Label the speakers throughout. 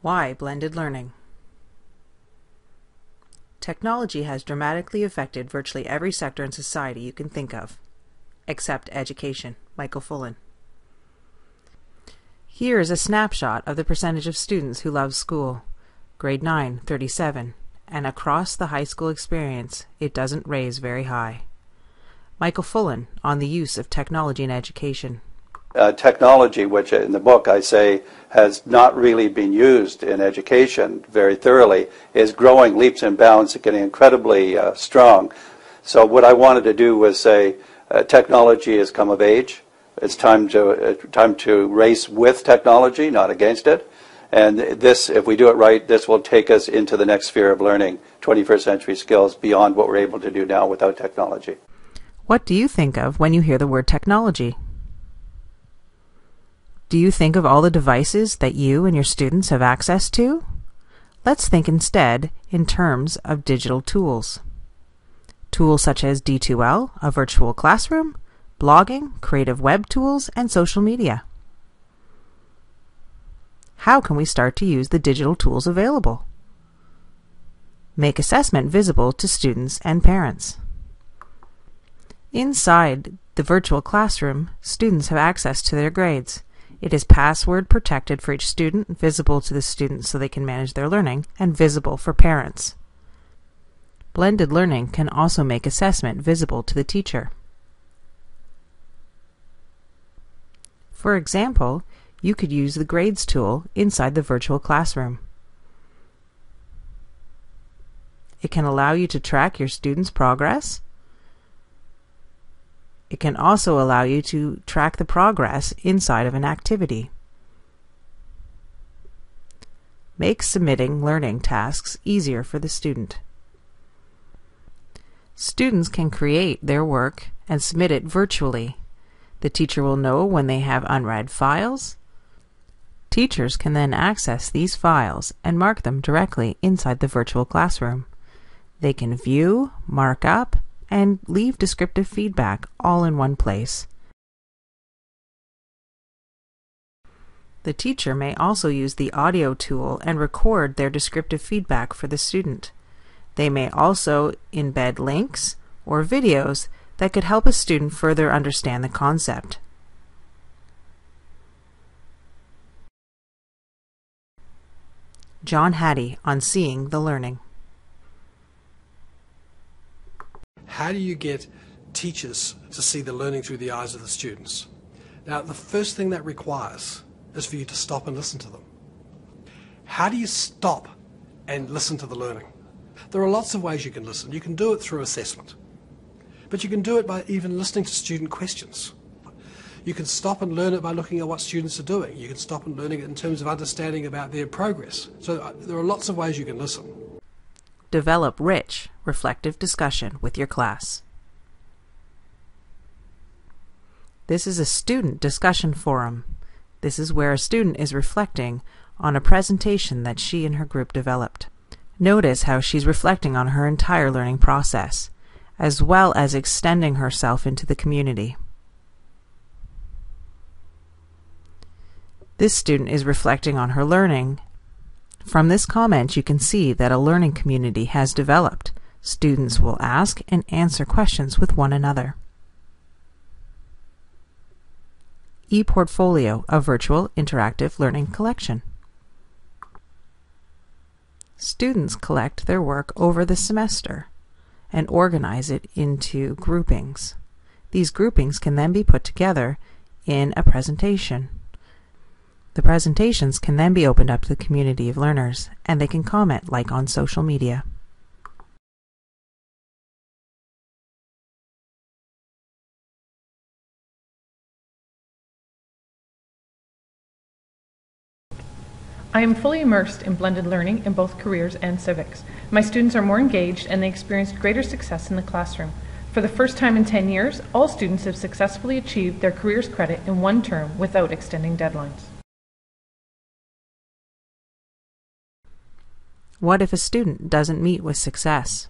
Speaker 1: Why blended learning? Technology has dramatically affected virtually every sector in society you can think of, except education. Michael Fullan. Here is a snapshot of the percentage of students who love school. Grade 9, 37, and across the high school experience, it doesn't raise very high. Michael Fullan on the use of technology in education.
Speaker 2: Technology, which in the book I say has not really been used in education very thoroughly, is growing leaps and bounds and getting incredibly strong. So what I wanted to do was say technology has come of age. It's time to race with technology, not against it. And this, if we do it right, this will take us into the next sphere of learning, 21st century skills beyond what we're able to do now without technology.
Speaker 1: What do you think of when you hear the word technology? Do you think of all the devices that you and your students have access to? Let's think instead in terms of digital tools. Tools such as D2L, a virtual classroom, blogging, creative web tools, and social media. How can we start to use the digital tools available? Make assessment visible to students and parents. Inside the virtual classroom, students have access to their grades. It is password protected for each student, visible to the students so they can manage their learning, and visible for parents. Blended learning can also make assessment visible to the teacher. For example, you could use the Grades tool inside the virtual classroom. It can allow you to track your students' progress. It can also allow you to track the progress inside of an activity. Make submitting learning tasks easier for the student. Students can create their work and submit it virtually. The teacher will know when they have unread files. Teachers can then access these files and mark them directly inside the virtual classroom. They can view, mark up, and leave descriptive feedback all in one place. The teacher may also use the audio tool and record their descriptive feedback for the student. They may also embed links or videos that could help a student further understand the concept. John Hattie on Seeing the Learning.
Speaker 3: How do you get teachers to see the learning through the eyes of the students? Now, the first thing that requires is for you to stop and listen to them. How do you stop and listen to the learning? There are lots of ways you can listen. You can do it through assessment, but you can do it by even listening to student questions. You can stop and learn it by looking at what students are doing. You can stop and learning it in terms of understanding about their progress. So there are lots of ways you can listen.
Speaker 1: Develop rich, reflective discussion with your class. This is a student discussion forum. This is where a student is reflecting on a presentation that she and her group developed. Notice how she's reflecting on her entire learning process, as well as extending herself into the community. This student is reflecting on her learning. From this comment, you can see that a learning community has developed. Students will ask and answer questions with one another. ePortfolio, a virtual interactive learning collection. Students collect their work over the semester and organize it into groupings. These groupings can then be put together in a presentation. The presentations can then be opened up to the community of learners, and they can comment like on social media.
Speaker 4: I am fully immersed in blended learning in both careers and civics. My students are more engaged and they experience greater success in the classroom. For the first time in 10 years, all students have successfully achieved their careers credit in one term without extending deadlines.
Speaker 1: What if a student doesn't meet with success?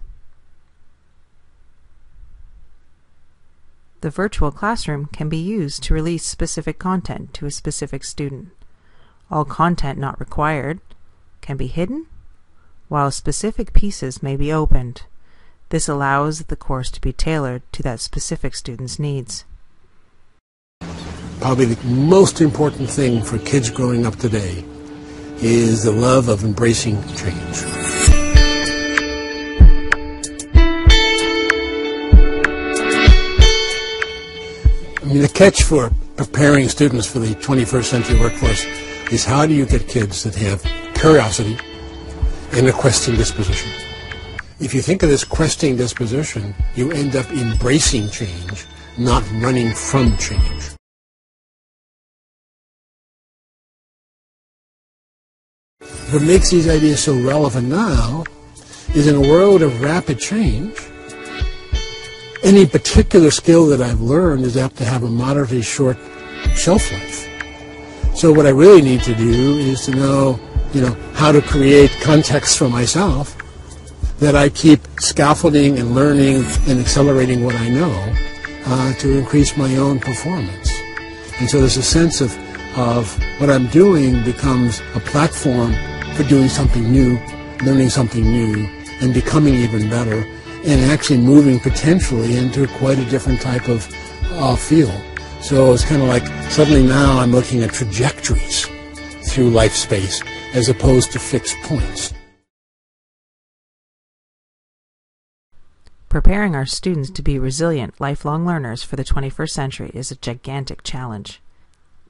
Speaker 1: The virtual classroom can be used to release specific content to a specific student. All content not required can be hidden, while specific pieces may be opened. This allows the course to be tailored to that specific student's needs.
Speaker 5: Probably the most important thing for kids growing up today is the love of embracing change. I mean, the catch for preparing students for the 21st century workforce is how do you get kids that have curiosity and a questing disposition? If you think of this questing disposition, you end up embracing change, not running from change. What makes these ideas so relevant now is in a world of rapid change, any particular skill that I've learned is apt to have a moderately short shelf life. So what I really need to do is to know, how to create context for myself that I keep scaffolding and learning and accelerating what I know to increase my own performance. And so there's a sense of what I'm doing becomes a platform for doing something new, learning something new, and becoming even better, and actually moving potentially into quite a different type of field. So it's kind of like suddenly now I'm looking at trajectories through life space as opposed to fixed points.
Speaker 1: Preparing our students to be resilient, lifelong learners for the 21st century is a gigantic challenge.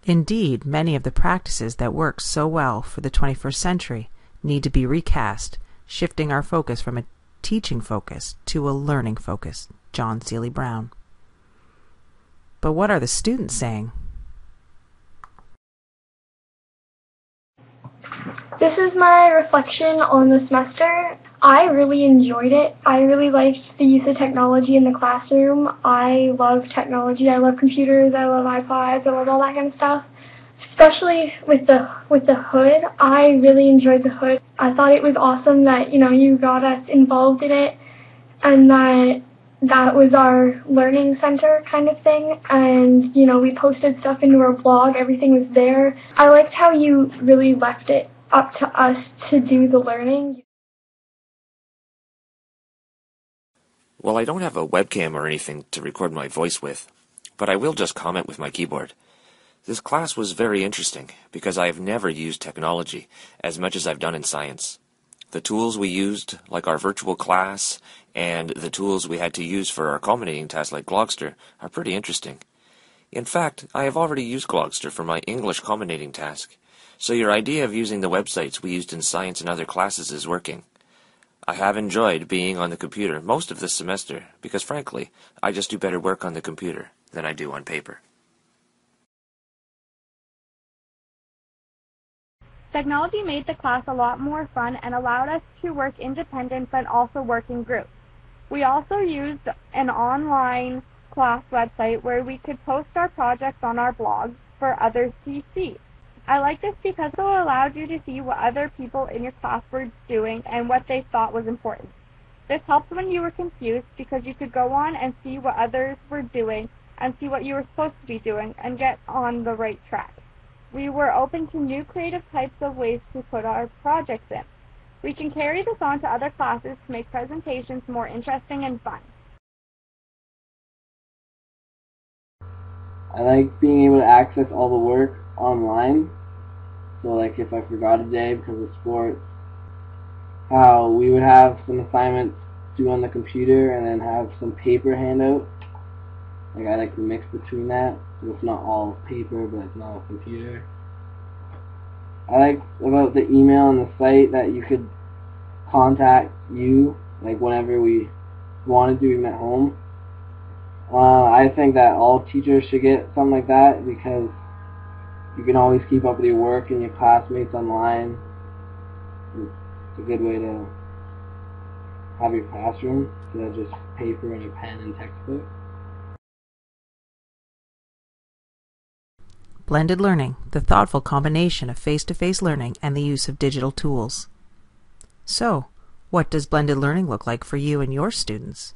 Speaker 1: Indeed, many of the practices that work so well for the 21st century need to be recast, shifting our focus from a teaching focus to a learning focus. John Seely Brown. But what are the students saying?
Speaker 6: This is my reflection on the semester. I really enjoyed it. I really liked the use of technology in the classroom. I love technology. I love computers. I love iPods. I love all that kind of stuff. Especially with the hood. I really enjoyed the hood. I thought it was awesome that, you got us involved in it and that was our learning center kind of thing. And, we posted stuff into our blog. Everything was there. I liked how you really left it up to us to do the learning.
Speaker 7: Well, I don't have a webcam or anything to record my voice with, but I will just comment with my keyboard. This class was very interesting because I have never used technology as much as I've done in science. The tools we used, like our virtual class, and the tools we had to use for our culminating tasks like Glogster, are pretty interesting. In fact, I have already used Glogster for my English culminating task, so your idea of using the websites we used in science and other classes is working. I have enjoyed being on the computer most of this semester because, frankly, I just do better work on the computer than I do on paper.
Speaker 8: Technology made the class a lot more fun and allowed us to work independent but also work in groups. We also used an online class website where we could post our projects on our blogs for others to see. I like this because it allowed you to see what other people in your class were doing and what they thought was important. This helped when you were confused because you could go on and see what others were doing and see what you were supposed to be doing and get on the right track. We were open to new creative types of ways to put our projects in. We can carry this on to other classes to make presentations more interesting and fun.
Speaker 9: I like being able to access all the work online. So like if I forgot a day because of sports, how we would have some assignments due on the computer and then have some paper handout. Like I like to mix between that. So it's not all paper but it's not all computer. I like about the email and the site that you could contact you like whenever we wanted to even at home. I think that all teachers should get something like that because you can always keep up with your work and your classmates online. It's a good way to have your classroom instead of just paper and a pen and textbook.
Speaker 1: Blended learning, the thoughtful combination of face-to-face learning and the use of digital tools. So, what does blended learning look like for you and your students?